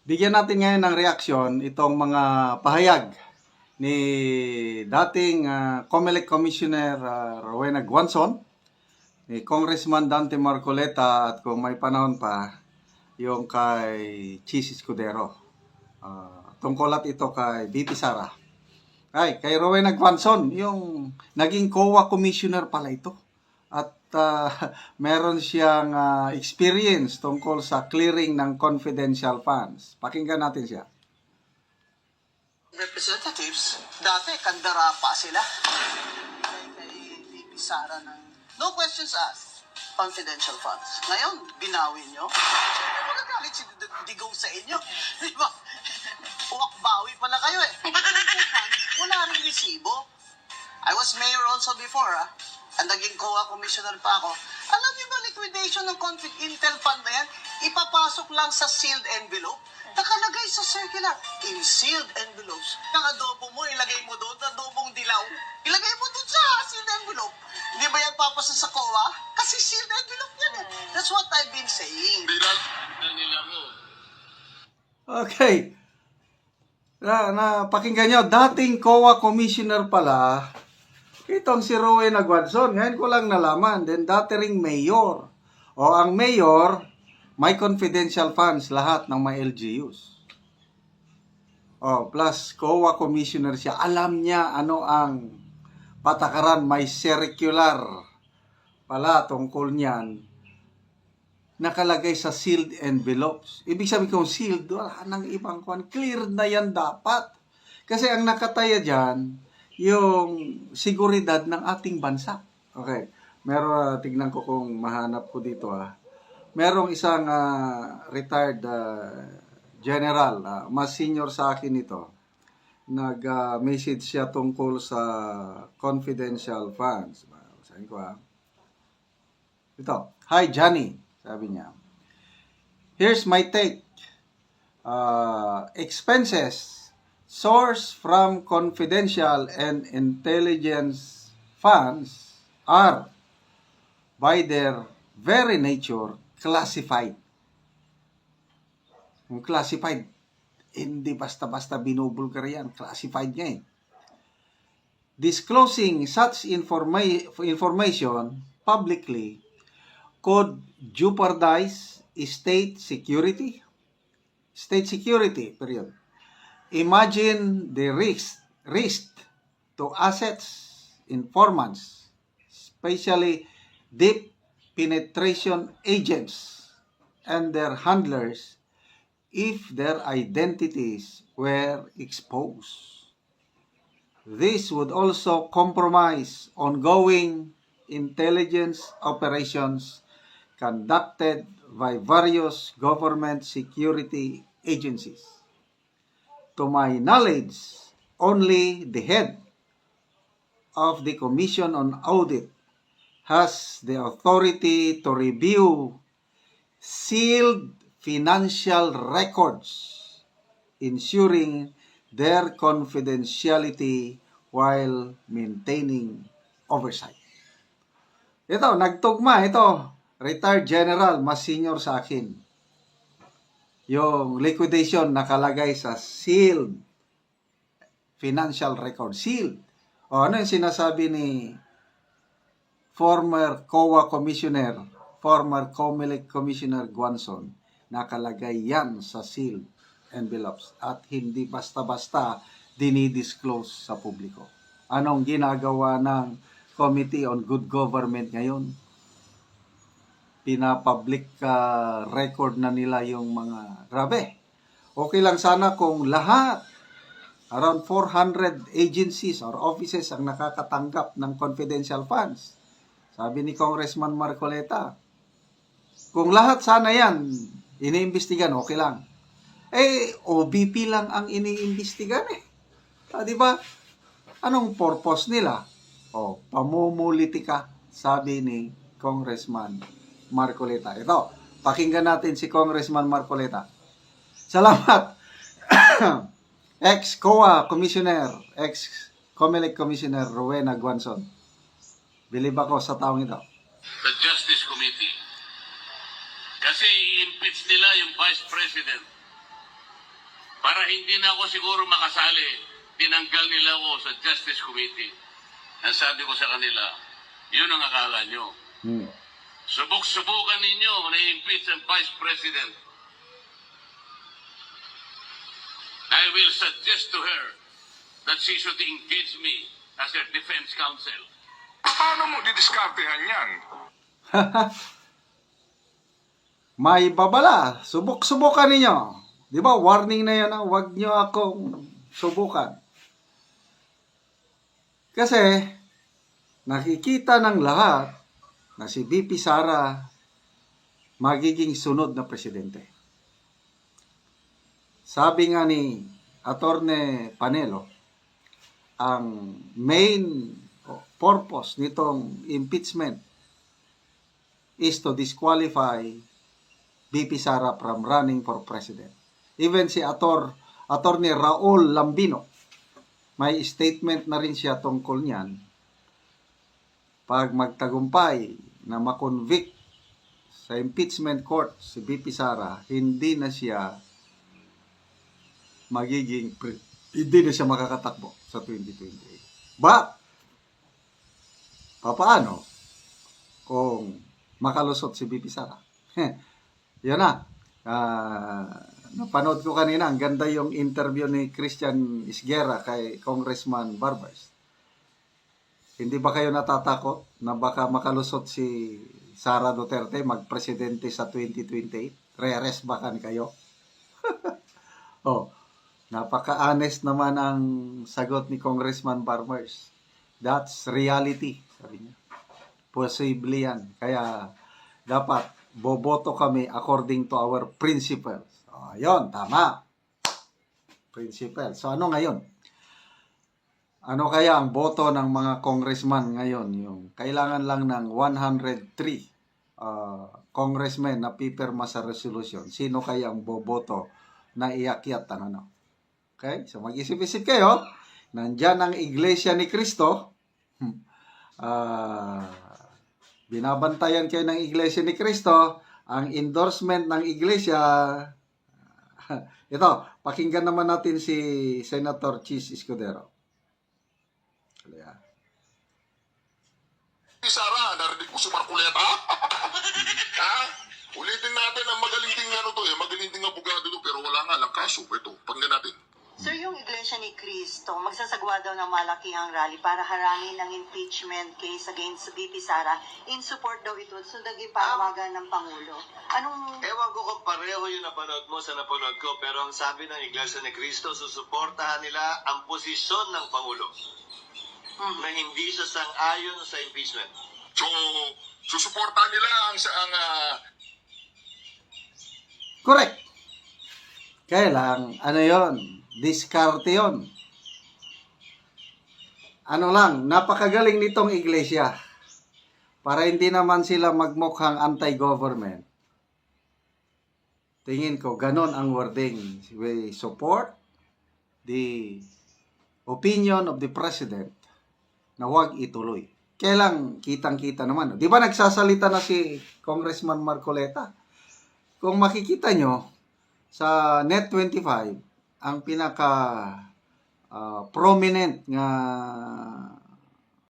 Bigyan natin ngayon ng reaksyon itong mga pahayag ni dating COMELEC Commissioner Rowena Guanzon, ni Congressman Dante Marcoleta at kung may panahon pa, yung kay Chis Escudero. Tungkol at ito kay BP Sara. Kay Rowena Guanzon, yung naging COA Commissioner pala ito. At meron siyang experience tungkol sa clearing ng confidential funds. Pakinggan natin siya. Representatives, dati kandara pa sila. Kay VP Sara ng no questions asked, confidential funds. Ngayon, binawi nyo. Siyempre magagalit si Digong sa inyo. Di ba? Uwak-bawi pala kayo eh. Wala rin resibo. I was mayor also before Ang naging COA commissioner pa ako. Alam niyo ba liquidation ng Intel fund na yan? Ipapasok lang sa sealed envelope. Nakalagay sa circular, in sealed envelopes. Ang adobo mo, ilagay mo doon, adobong dilaw. Ilagay mo doon sa sealed envelope. Hindi ba yan papasa sa COA? Kasi sealed envelope yan eh. That's what I've been saying. Okay. Pakinggan nyo, dating COA Commissioner pala, itong si Rowena Guanzon. Ngayon ko lang nalaman. Then dati ring mayor. O ang mayor, may confidential funds lahat ng may LGUs. O plus COA Commissioner siya. Alam niya ano ang patakaran. May circular pala tungkol niyan. Nakalagay sa sealed envelopes. Ibig sabihin kung sealed, wala nang ibang kwan. Clear na yan dapat. Kasi ang nakataya dyan, yung seguridad ng ating bansa. Okay. Meron, tignan ko kung mahanap ko dito Merong isang retired general, mas senior sa akin ito. Nag-message siya tungkol sa confidential funds. Sabi ko Ito. Hi Johnny, sabi niya. Here's my take. Expenses source from confidential and intelligence funds are, by their very nature, classified. Kung classified, hindi basta-basta binubulgar yan. Classified niya Disclosing such information publicly could jeopardize state security. State security, period. Imagine the risk to assets, informants, especially deep penetration agents and their handlers if their identities were exposed. This would also compromise ongoing intelligence operations conducted by various government security agencies. To my knowledge, only the head of the Commission on Audit has the authority to review sealed financial records, ensuring their confidentiality while maintaining oversight. Ito, nagtugma. Ito, retired general, mas senior sa akin. Yung liquidation nakalagay sa sealed financial record. Sealed. O ano yung sinasabi ni former COA Commissioner, former COMELEC Commissioner Guanzon? Nakalagay yan sa sealed envelopes at hindi basta-basta dinidisclose sa publiko. Anong ginagawa ng Committee on Good Government ngayon? Pinapublic record na nila yung mga grabe. Okay lang sana kung lahat, around 400 agencies or offices ang nakakatanggap ng confidential funds. Sabi ni Congressman Marcoleta, kung lahat sana yan, iniimbestigan, okay lang. OBP lang ang iniimbestigan di ba? Anong purpose nila? Pamumulitika, sabi ni Congressman Marcoleta. Ito, pakinggan natin si Congressman Marcoleta. Salamat. Ex-COA Commissioner, ex-COMELEC Commissioner Rowena Guanzon. Bilib ako sa taong ito. The Justice Committee. Kasi i-impeach nila yung Vice President. Para hindi na ako siguro makasali, tinanggal nila ako sa Justice Committee. Ang sabi ko sa kanila, yun ang akala nyo. Hmm. Subok-subukan ninyo na impeach ang Vice President. I will suggest to her that she should engage me as her defense counsel. Paano mo didiskartehan yan? May babala. Subok-subukan ninyo. Di ba? Warning na yan. Huwag nyo akong subukan. Kasi, nakikita ng lahat na si VP Sara magiging sunod na presidente. Sabi nga ni Attorney Panelo, ang main purpose nitong impeachment is to disqualify VP Sara from running for president. Even si Attorney Raul Lambino, may statement na rin siya tungkol niyan. Pag magtagumpay na makonvict sa impeachment court si VP Sara, hindi na siya makakatakbo sa 2028. But, paano kung makalusot si VP Sara? Yan na. Napanood ko kanina, ang ganda yung interview ni Christian Isguera kay Congressman Barbers. Hindi ba kayo natatakot na baka makalusot si Sara Duterte magpresidente sa 2028? Re-arrest bakan kayo? Oh, napaka-honest naman ang sagot ni Congressman Barbers. That's reality, sabi niya. Posible yan. Kaya dapat boboto kami according to our principles. Ayun, tama. Principle. So ano ngayon? Ano kaya ang boto ng mga congressman ngayon? Yung kailangan lang ng 103 congressmen na pipirma sa resolution. Sino kaya ang boboto na iakyat ang ano? Okay? So mag-isip-isip kayo. Nandyan ang Iglesia ni Cristo. Binabantayan kayo ng Iglesia ni Cristo. Ang endorsement ng Iglesia. Ito, pakinggan naman natin si Senator Chis Escudero. Ayan. Sara, narinig mo si Marcoleta? Ha? Ulitin natin ang magaling ding magaling ding abogado to, pero wala nga lang kaso. Ito, pakinggan natin. Sir, yung Iglesia ni Cristo, magsasagawa daw ng malakihang rally para harangin ng impeachment case against VP Sara. In support daw ito, sundagin panawagan ng Pangulo. Anong... Ewan ko kung pareho yung napanood mo sa napanood ko, pero ang sabi ng Iglesia ni Cristo, susuportahan nila ang posisyon ng Pangulo na hindi siya sang-ayon sa impeachment. So, susuportahan nila ang Correct. Kailang, ano yon? Diskarte yon. Ano lang, napakagaling nitong iglesia. Para hindi naman sila magmukhang anti-government. Tingin ko, ganon ang wording. We support the opinion of the president na huwag ituloy. Kailang kitang-kita naman. Di ba nagsasalita na si Congressman Marcoleta? Kung makikita nyo, sa Net25, ang pinaka prominent nga